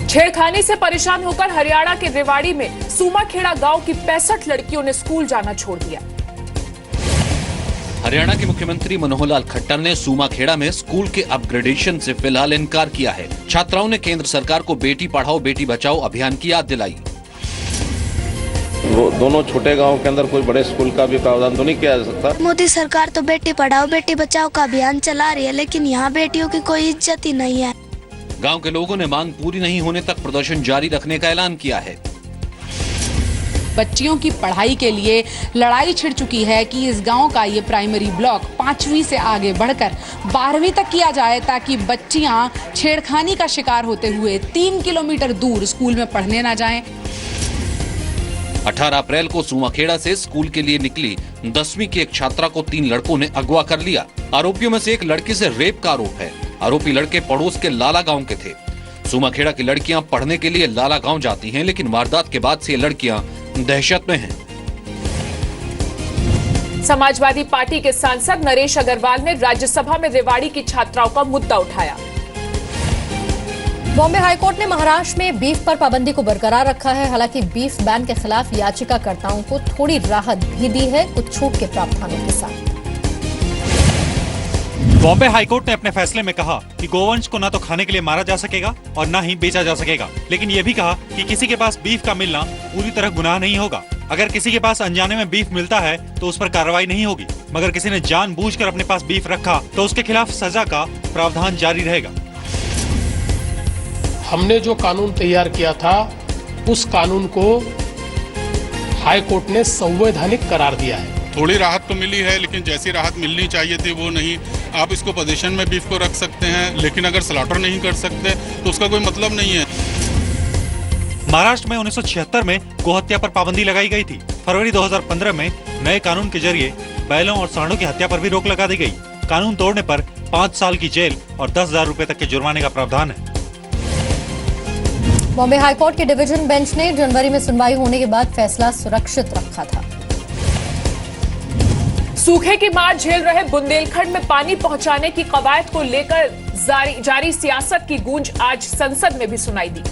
छेड़खानी से परेशान होकर हरियाणा के रेवाड़ी में सूमाखेड़ा गांव की 65 लड़कियों ने स्कूल जाना छोड़ दिया। हरियाणा के मुख्यमंत्री मनोहर लाल खट्टर ने सूमाखेड़ा में स्कूल के अपग्रेडेशन से फिलहाल इनकार किया है। छात्राओं ने केंद्र सरकार को बेटी पढ़ाओ बेटी बचाओ अभियान की याद दिलाई। वो दोनों छोटे गांव के अंदर कोई बड़े स्कूल का भी प्रावधान तो नहीं किया जा सकता। मोदी सरकार तो बेटी पढ़ाओ बेटी बचाओ का अभियान चला रही है, लेकिन यहाँ बेटियों की कोई इज्जत ही नहीं है। गांव के लोगों ने मांग पूरी नहीं होने तक प्रदर्शन जारी रखने का ऐलान किया है। बच्चियों की पढ़ाई के लिए लड़ाई छिड़ चुकी है कि इस गांव का ये प्राइमरी ब्लॉक 5वीं से आगे बढ़कर 12वीं तक किया जाए, ताकि बच्चियां छेड़खानी का शिकार होते हुए 3 किलोमीटर दूर स्कूल में पढ़ने ना जाएं। 18 अप्रैल को सूमाखेड़ा से स्कूल के लिए निकली 10वीं की एक छात्रा को 3 लड़कों ने अगवा कर लिया। आरोपियों में से एक लड़की से रेप का आरोप है। आरोपी लड़के पड़ोस के लाला गांव के थे। सूमाखेड़ा की लड़कियां पढ़ने के लिए लाला गांव जाती हैं, लेकिन वारदात के बाद से ये लड़कियां दहशत में हैं। समाजवादी पार्टी के सांसद नरेश अग्रवाल ने राज्यसभा में रेवाड़ी की छात्राओं का मुद्दा उठाया। बॉम्बे हाईकोर्ट ने महाराष्ट्र में बीफ पर पाबंदी को बरकरार रखा है। हालांकि बीफ बैन के खिलाफ याचिकाकर्ताओं को थोड़ी राहत भी दी है, कुछ छूट के प्रावधानों के साथ। बॉम्बे हाईकोर्ट ने अपने फैसले में कहा कि गोवंश को न तो खाने के लिए मारा जा सकेगा और न ही बेचा जा सकेगा, लेकिन ये भी कहा कि किसी के पास बीफ का मिलना पूरी तरह गुनाह नहीं होगा। अगर किसी के पास अनजाने में बीफ मिलता है तो उस पर कार्रवाई नहीं होगी, मगर किसी ने जानबूझकर अपने पास बीफ रखा तो उसके खिलाफ सजा का प्रावधान जारी रहेगा। हमने जो कानून तैयार किया था उस कानून को हाई कोर्ट ने संवैधानिक करार दिया है। थोड़ी राहत तो मिली है, लेकिन जैसी राहत मिलनी चाहिए थी वो नहीं। आप इसको पोजीशन में बीफ को रख सकते हैं, लेकिन अगर स्लॉटर नहीं कर सकते तो उसका कोई मतलब नहीं है। महाराष्ट्र में 1976 में गोहत्या पर पाबंदी लगाई गई थी। फरवरी 2015 में नए कानून के जरिए बैलों और सांडों की हत्या पर भी रोक लगा दी गई। कानून तोड़ने पर 5 साल की जेल और 10,000 रुपए तक के जुर्माने का प्रावधान है। बॉम्बे हाईकोर्ट के डिवीजन बेंच ने जनवरी में सुनवाई होने के बाद फैसला सुरक्षित रखा था। सूखे की मार झेल रहे बुंदेलखंड में पानी पहुंचाने की कवायद को लेकर जारी सियासत की गूंज आज संसद में भी सुनाई दी।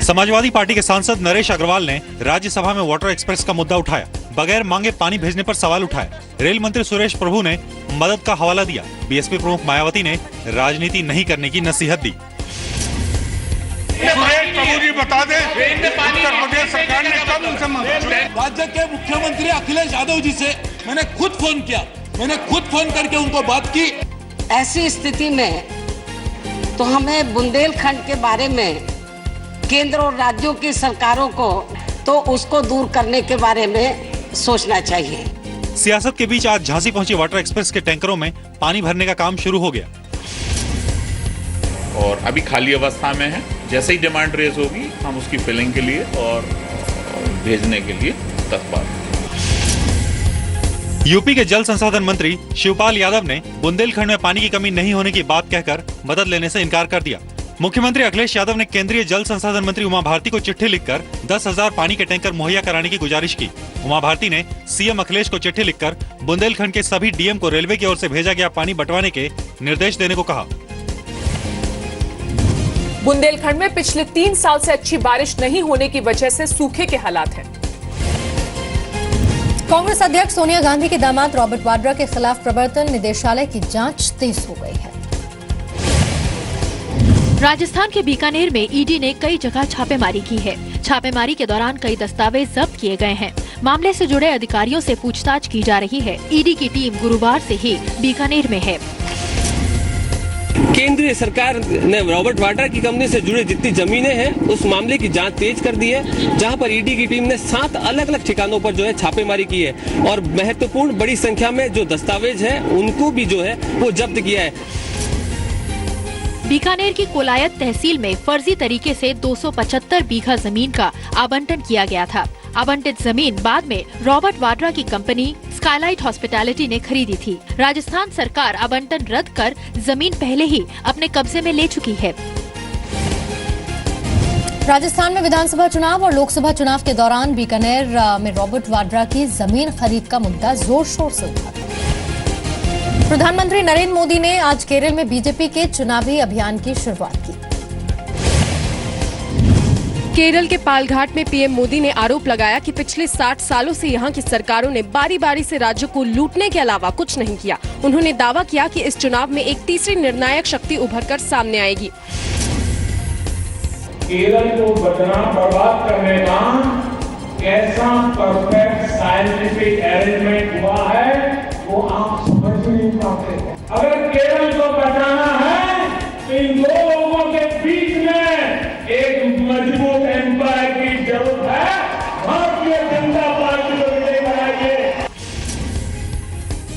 समाजवादी पार्टी के सांसद नरेश अग्रवाल ने राज्यसभा में वाटर एक्सप्रेस का मुद्दा उठाया। बगैर मांगे पानी भेजने पर सवाल उठाया। रेल मंत्री सुरेश प्रभु ने मदद का हवाला दिया। बीएसपी प्रमुख मायावती ने राजनीति नहीं करने की नसीहत दी। सुरेश प्रभु जी बता दें, उत्तर प्रदेश सरकार ने कब उनसे मांगा? राज्य के मुख्यमंत्री अखिलेश यादव जी से मैंने खुद फोन किया, मैंने खुद फोन करके उनको बात की। ऐसी स्थिति में तो हमें बुंदेलखंड के बारे में केंद्र और राज्यों की सरकारों को तो उसको दूर करने के बारे में सोचना चाहिए। सियासत के बीच आज झांसी पहुंची वाटर एक्सप्रेस के टैंकरों में पानी भरने का काम शुरू हो गया और अभी खाली अवस्था में है। जैसे ही डिमांड रेज होगी हम उसकी फिलिंग के लिए और भेजने के लिए तत्पर। यूपी के जल संसाधन मंत्री शिवपाल यादव ने बुंदेलखंड में पानी की कमी नहीं होने की बात कहकर मदद लेने से इनकार कर दिया। मुख्यमंत्री अखिलेश यादव ने केंद्रीय जल संसाधन मंत्री उमा भारती को चिट्ठी लिखकर 10,000 पानी के टैंकर मुहैया कराने की गुजारिश की। उमा भारती ने सीएम अखिलेश को चिट्ठी लिखकर बुंदेलखंड के सभी डीएम को रेलवे की ओर से भेजा गया पानी बंटवाने के निर्देश देने को कहा। बुंदेलखंड में पिछले 3 साल से अच्छी बारिश नहीं होने की वजह से सूखे के हालात हैं। कांग्रेस अध्यक्ष सोनिया गांधी के दामाद रॉबर्ट वाड्रा के खिलाफ प्रवर्तन निदेशालय की जांच तेज हो गई है। राजस्थान के बीकानेर में ईडी ने कई जगह छापेमारी की है। छापेमारी के दौरान कई दस्तावेज जब्त किए गए हैं। मामले से जुड़े अधिकारियों से पूछताछ की जा रही है। ईडी की टीम गुरुवार से ही बीकानेर में है। केंद्रीय सरकार ने रॉबर्ट वाड्रा की कंपनी से जुड़े जितनी जमीनें हैं उस मामले की जांच तेज कर दी है, जहां पर ईडी की टीम ने 7 अलग अलग ठिकानों पर जो है छापेमारी की है और महत्वपूर्ण बड़ी संख्या में जो दस्तावेज हैं उनको भी जो है वो जब्त किया है। बीकानेर की कोलायत तहसील में फर्जी तरीके से 275 बीघा जमीन का आवंटन किया गया था। आवंटित जमीन बाद में रॉबर्ट वाड्रा की कंपनी स्काईलाइट हॉस्पिटैलिटी ने खरीदी थी। राजस्थान सरकार आवंटन रद्द कर जमीन पहले ही अपने कब्जे में ले चुकी है। राजस्थान में विधानसभा चुनाव और लोकसभा चुनाव के दौरान बीकानेर में रॉबर्ट वाड्रा की जमीन खरीद का मुद्दा जोर शोर से उठा था। प्रधानमंत्री नरेंद्र मोदी ने आज केरल में बीजेपी के चुनावी अभियान की शुरुआत की। केरल के पालघाट में पीएम मोदी ने आरोप लगाया कि पिछले 60 सालों से यहां की सरकारों ने बारी बारी से राज्य को लूटने के अलावा कुछ नहीं किया। उन्होंने दावा किया कि इस चुनाव में एक तीसरी निर्णायक शक्ति उभरकर सामने आएगी। केरल को बर्बाद करने का कैसा परफेक्ट साइंटिफिक अरेंजमेंट हुआ है वो आप समझ नहीं पाते। अगर केरल को बचाना है तो इन दो लोगों के बीच में एक मजबूत एम्पायर की जरूरत है। भारतीय जनता पार्टी को विजयी बनाइए।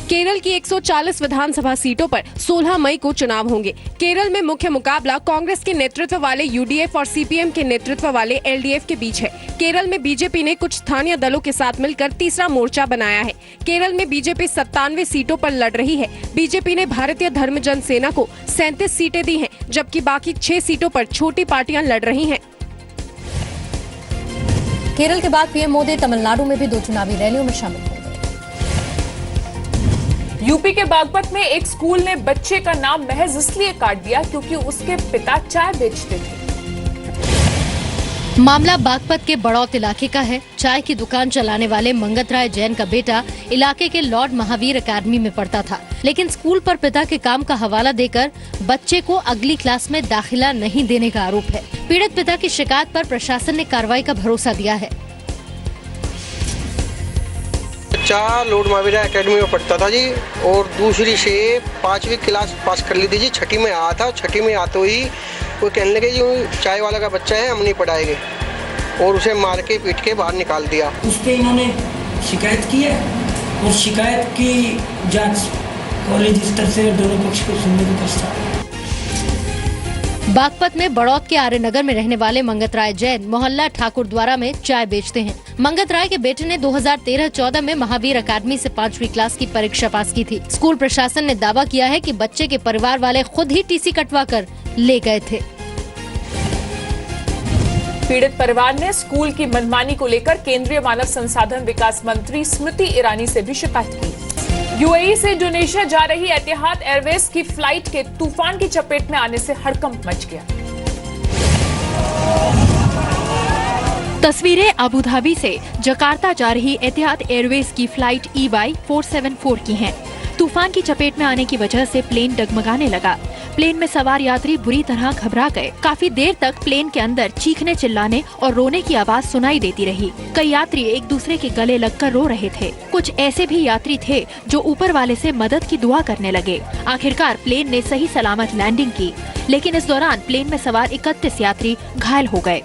केरल की 140 विधानसभा सीटों पर 16 मई को चुनाव होंगे। केरल में मुख्य मुकाबला कांग्रेस के नेतृत्व वाले यूडीएफ और सीपीएम के नेतृत्व वाले एलडीएफ के बीच है। केरल में बीजेपी ने कुछ स्थानीय दलों के साथ मिलकर तीसरा मोर्चा बनाया है। केरल में बीजेपी 97 सीटों पर लड़ रही है। बीजेपी ने भारतीय धर्म जन सेना को 37 सीटें दी हैं, जबकि बाकी 6 सीटों पर छोटी पार्टियां लड़ रही हैं। केरल के बाद पीएम मोदी तमिलनाडु में भी 2 चुनावी रैलियों में शामिल हुए। यूपी के बागपत में एक स्कूल ने बच्चे का नाम महज इसलिए काट दिया क्योंकि उसके पिता चाय बेचते थे। मामला बागपत के बड़ौत इलाके का है। चाय की दुकान चलाने वाले मंगत राय जैन का बेटा इलाके के लॉर्ड महावीर अकादमी में पढ़ता था, लेकिन स्कूल पर पिता के काम का हवाला देकर बच्चे को अगली क्लास में दाखिला नहीं देने का आरोप है। पीड़ित पिता की शिकायत पर प्रशासन ने कार्रवाई का भरोसा दिया है। बच्चा लॉर्ड महावीर एकेडमी में पढ़ता था जी, और दूसरी से 5वीं क्लास पास कर ली थी जी। 6ठी में आया था। 6ठी में आते ही वो कहने लगे जी चाय वाला का बच्चा है, हम नहीं पढ़ाएंगे, और उसे मार के पीट के बाहर निकाल दिया। उस पर इन्होंने शिकायत की है और शिकायत की जांच कॉलेज स्तर से दोनों पक्ष को सुनने के पश्चात। बागपत में बड़ौत के आर्यनगर में रहने वाले मंगत राय जैन मोहल्ला ठाकुर द्वारा में चाय बेचते हैं। मंगत राय के बेटे ने 2013-14 में महावीर अकादमी से 5वीं क्लास की परीक्षा पास की थी। स्कूल प्रशासन ने दावा किया है कि बच्चे के परिवार वाले खुद ही टीसी कटवा कर ले गए थे। पीड़ित परिवार ने स्कूल की मनमानी को लेकर केंद्रीय मानव संसाधन विकास मंत्री स्मृति ईरानी से भी शिकायत की। यूएई से इंडोनेशिया जा रही एतिहाद एयरवेज की फ्लाइट के तूफान की चपेट में आने से हड़कंप मच गया। तस्वीरें अबू धाबी से जकार्ता जा रही एतिहाद एयरवेज की फ्लाइट EY 474 की हैं। तूफान की चपेट में आने की वजह से प्लेन डगमगाने लगा। प्लेन में सवार यात्री बुरी तरह घबरा गए। काफी देर तक प्लेन के अंदर चीखने चिल्लाने और रोने की आवाज सुनाई देती रही। कई यात्री एक दूसरे के गले लगकर रो रहे थे। कुछ ऐसे भी यात्री थे जो ऊपर वाले से मदद की दुआ करने लगे। आखिरकार प्लेन ने सही सलामत लैंडिंग की, लेकिन इस दौरान प्लेन में सवार 31 यात्री घायल हो गए।